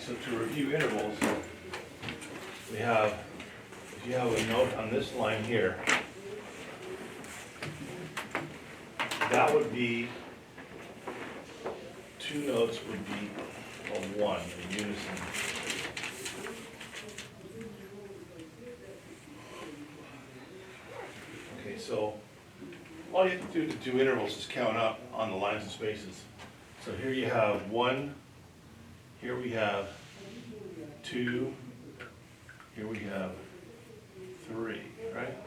so to review intervals, we have, if you have a note on this line here, that would be, two notes would be a one in unison. Okay, so all you have to do to do intervals is count up on the lines and spaces. So here you have one, here we have two, here we have three, right?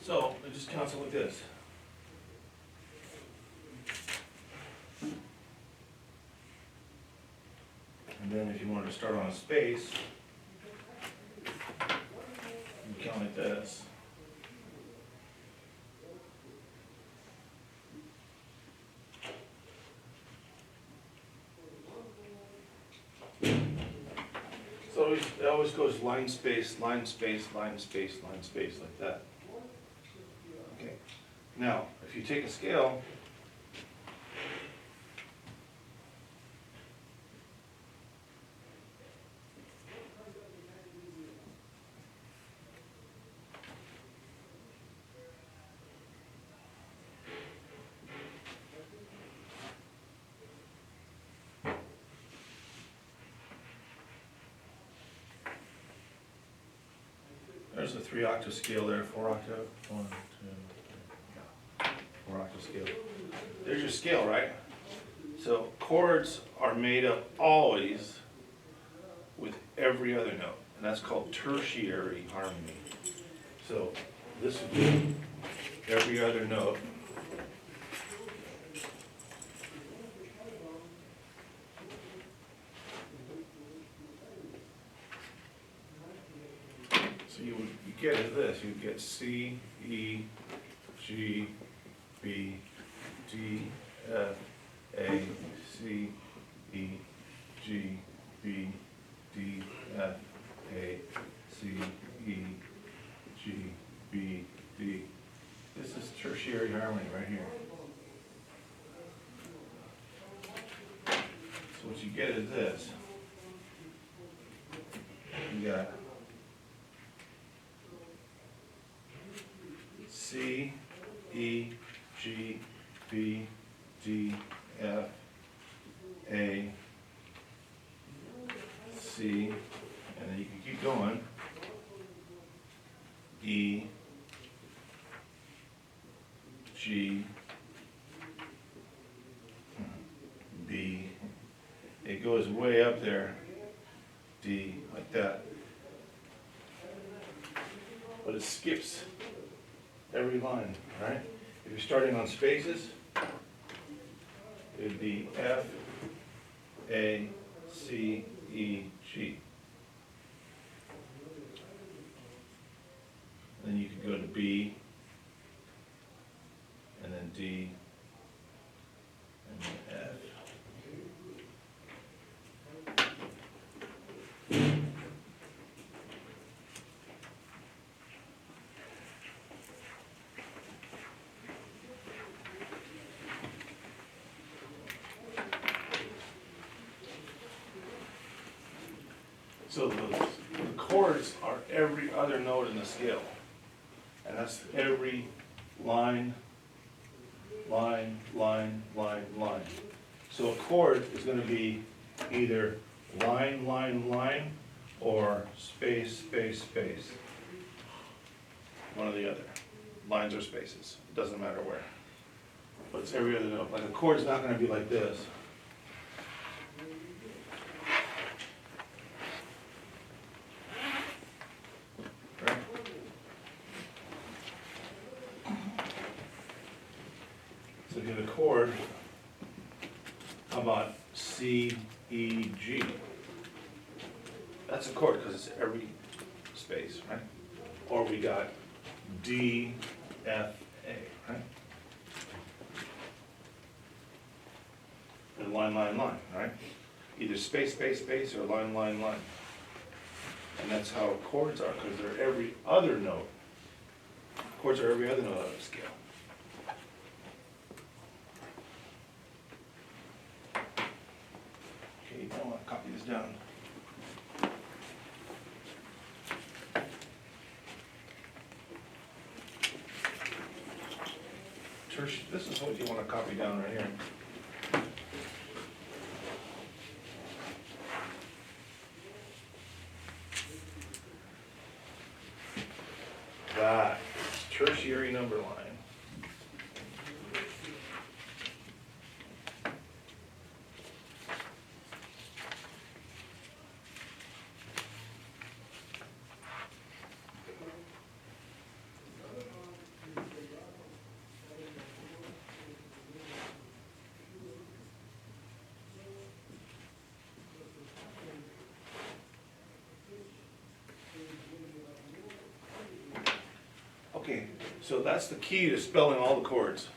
So it just counts it like this. And then if you wanted to start on a space, you count like this. So it always goes line, space, line, space, line, space, line, space, like that. Okay. Now, if you take a scale, there's a 3-octave scale there, 4-octave, 1, 2, 3, 4-octave scale. There's your scale, right? So chords are made up always with every other note, and that's called tertiary harmony. So this would be every other note. So you get is this, you get C, E, G, B, D, F, A, C, E, G, B, D, F, A, C, E, G, B, D. This is tertiary harmony right here. So what you get is this. You got C, E, G, B, D, F, A, C, and then you can keep going. E, G, B. It goes way up there. D, like that. But it skips every line, right? If you're starting on spaces, it would be F, A, C, E, G. Then you could go to B, and then D, and then F. So the chords are every other note in the scale. And that's every line, line, line, line, line. So a chord is going to be either line, line, line, or space, space, space. One or the other. Lines or spaces. It doesn't matter where. But it's every other note. Like a chord's not going to be like this. chord, how about C, E, G? That's a chord because it's every space, right? Or we got D, F, A, right? And line, line, line, right? Either space, space, space, or line, line, line. And that's how chords are, because they're every other note. Chords are every other note on the scale. Okay, I want to copy this down. This is what you want to copy down right here. That is tertiary number line. Okay, so that's the key to spelling all the chords.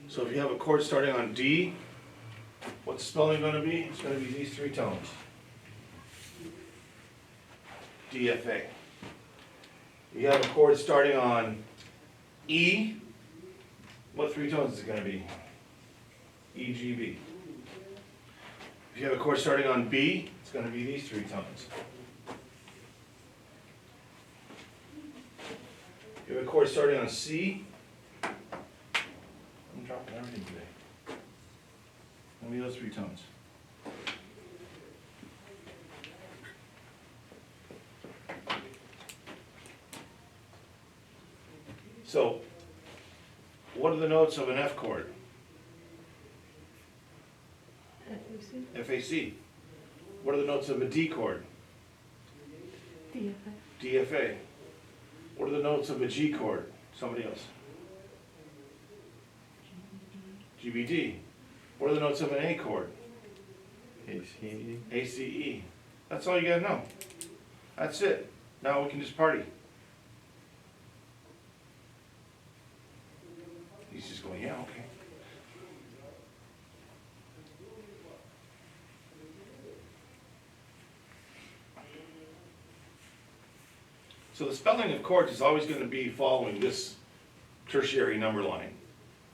So if you have a chord starting on D, what's the spelling going to be? It's going to be these three tones. D, F, A. You have a chord starting on E, what three tones is it going to be? E, G, B. If you have a chord starting on B, it's going to be these three tones. If you have a chord starting on C, I'm dropping everything today. Give me those three tones. So, what are the notes of an F chord? FAC. FAC. What are the notes of a D chord? DFA. DFA. What are the notes of a G chord? Somebody else. GBD. What are the notes of an A chord? ACE. ACE. That's all you gotta know. That's it. Now we can just party. He's just going, yeah, okay. So the spelling of chords is always going to be following this tertiary number line.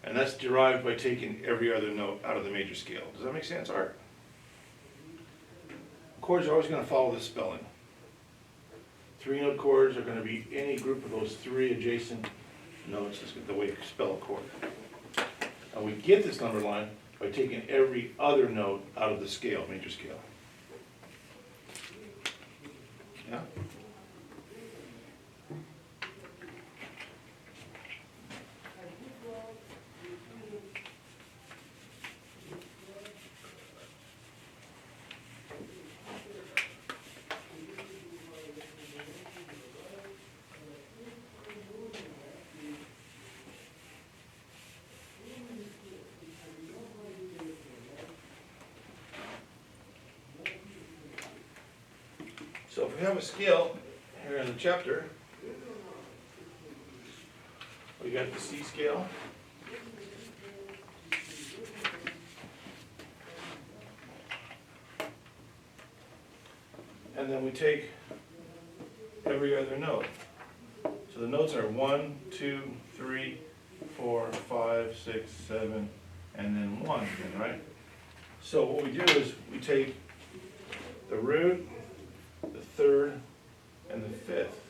And that's derived by taking every other note out of the major scale. Does that make sense, Art? Chords are always going to follow this spelling. Three-note chords are going to be any group of those three adjacent notes. That's the way you spell a chord. And we get this number line by taking every other note out of the scale, major scale. Yeah? So if we have a scale here in the chapter, we got the C scale. And then we take every other note. So the notes are 1, 2, 3, 4, 5, 6, 7, and then 1 again, right? So what we do is we take the root, the third, and the fifth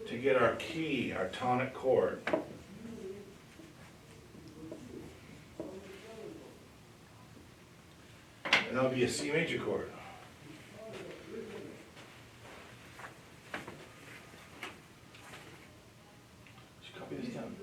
to get our key, our tonic chord. And that'll be a C major chord. Just copy this down.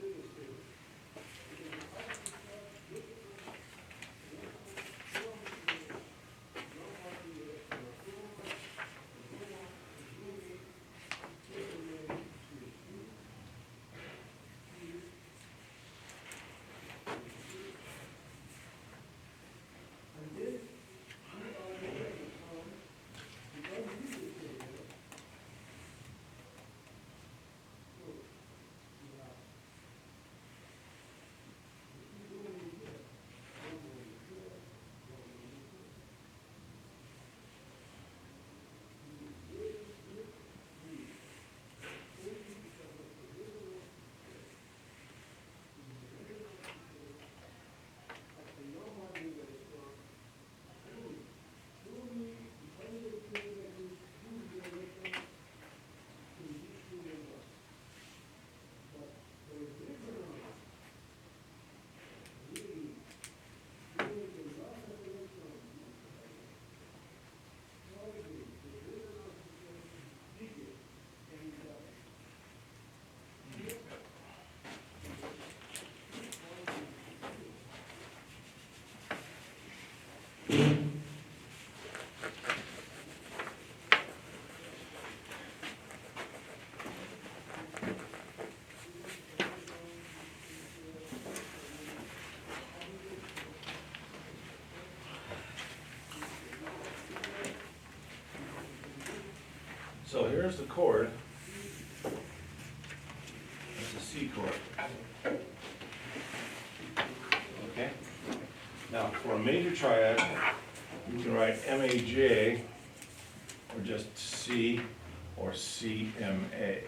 So here's the chord. That's a C chord. Okay? Now, for a major triad, you can write M-A-J, or just C, or C-M-A.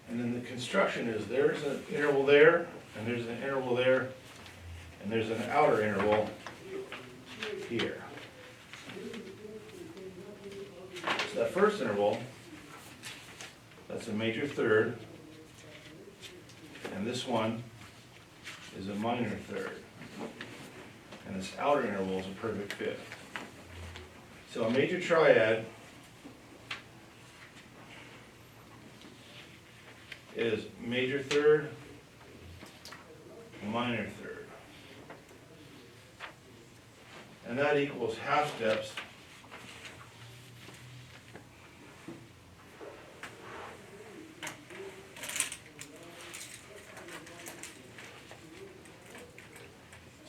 And then the construction is there's an interval there, and there's an interval there, and there's an outer interval here. So that first interval, that's a major third, and this one is a minor third. And this outer interval is a perfect fifth. So a major triad is major third, minor third. And that equals half steps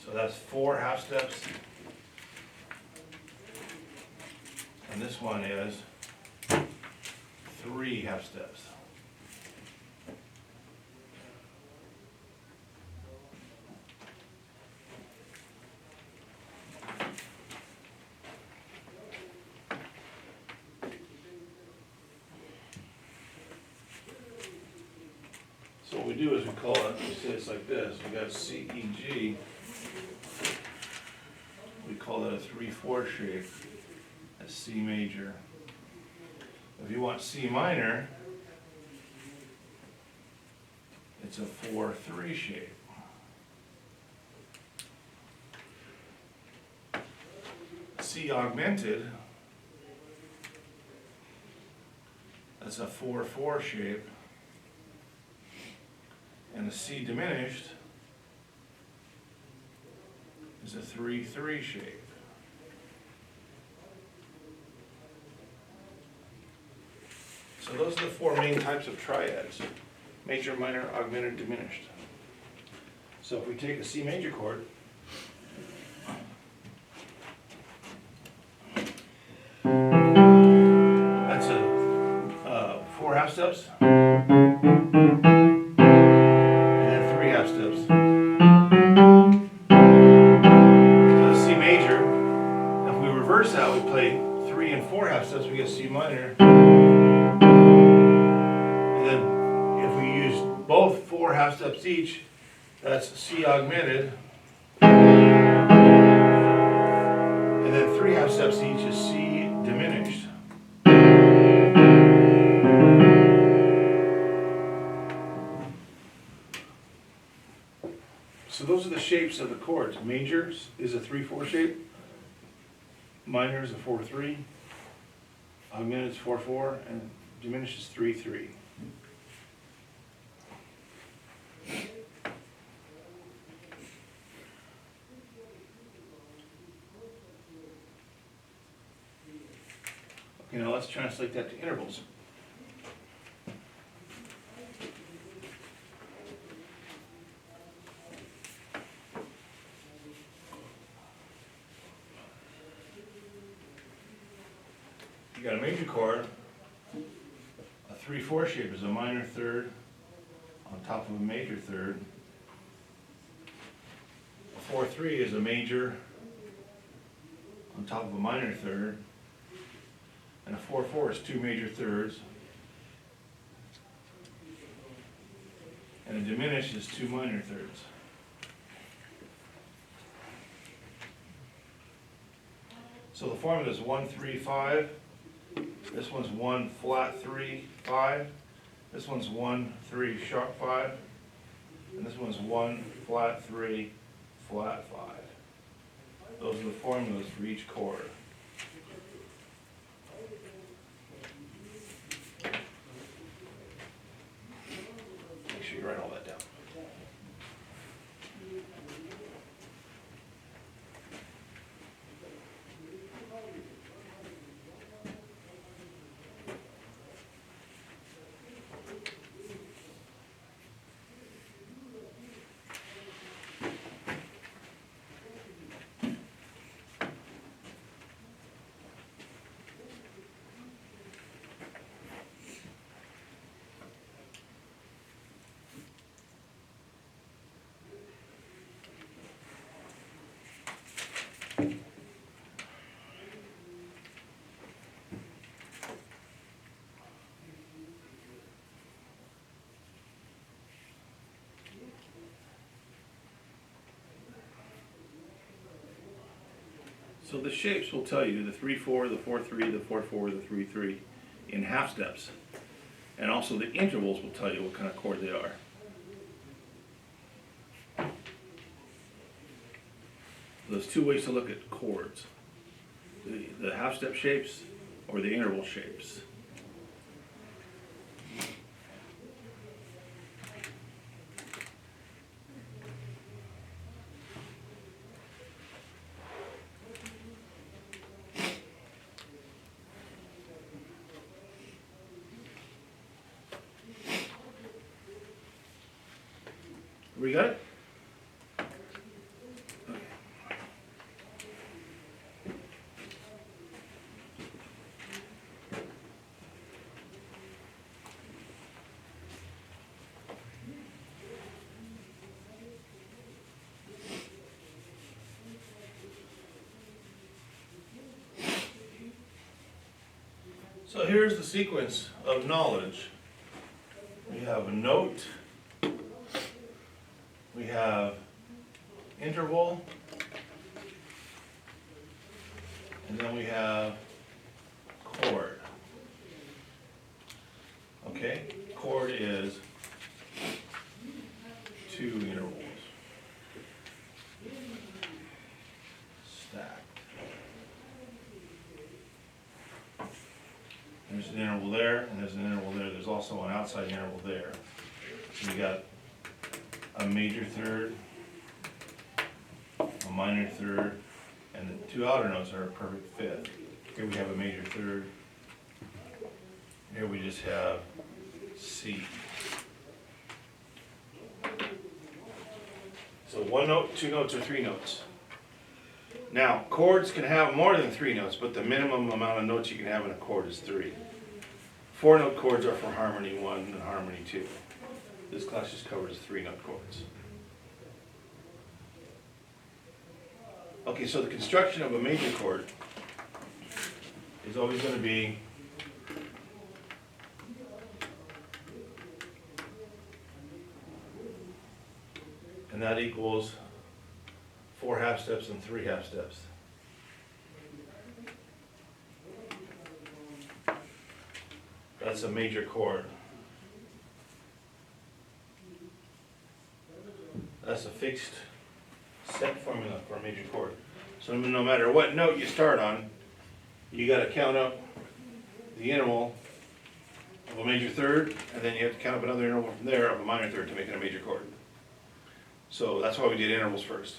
so that's 4 half steps. And this one is 3 half steps. So what we do is we call it, we say it's like this, we got C, E, G. We call that a 3/4 shape, that's C major. If you want C minor, it's a 4/3 shape. C augmented, that's a 4/4 shape. And a C diminished is a 3/3 shape. So those are the 4 main types of triads: major, minor, augmented, diminished. So if we take a C major chord, that's a 4 half steps. Steps. So C major, if we reverse that, we play 3 and 4 half steps, we get C minor. And then if we use both 4 half steps each, that's C augmented. And then 3 half steps each is C diminished. So those are the shapes of the chords. Major is a 3/4 shape. Minor is a 4/3. Augmented is 4/4, and diminished is 3/3. Okay, now let's translate that to intervals. You got a major chord, a 3/4 shape is a minor third on top of a major third. A 4/3 is a major on top of a minor third. And a 4/4 is 2 major thirds. And a diminished is 2 minor thirds. So the formula is 1-3-5. This one's 1 flat 3 5. This one's 1 3 sharp 5. And this one's 1 flat 3 flat 5. Those are the formulas for each chord. Make sure you write all that down. So the shapes will tell you the 3/4, the 4/3, the 4/4, the 3/3 in half steps. And also the intervals will tell you what kind of chord they are. There's two ways to look at chords. The half step shapes or the interval shapes. We got it? So here's the sequence of knowledge. We have a note, we have interval, and then we have chord. Okay, chord is two intervals stacked. There's an interval there, and there's an interval there. There's also an outside interval there. So you got a major third, a minor third, and the two outer notes are a perfect fifth. Here we have a major third. Here we just have C. So one note, two notes, or three notes. Now, chords can have more than three notes, but the minimum amount of notes you can have in a chord is three. 4-note chords are for harmony 1 and harmony 2. This class just covers 3-note chords. Okay, so the construction of a major chord is always going to be and that equals 4 half steps and 3 half steps. That's a major chord. That's a fixed set formula for a major chord. So no matter what note you start on, you got to count up the interval of a major third, and then you have to count up another interval from there of a minor third to make it a major chord. So that's why we did intervals first.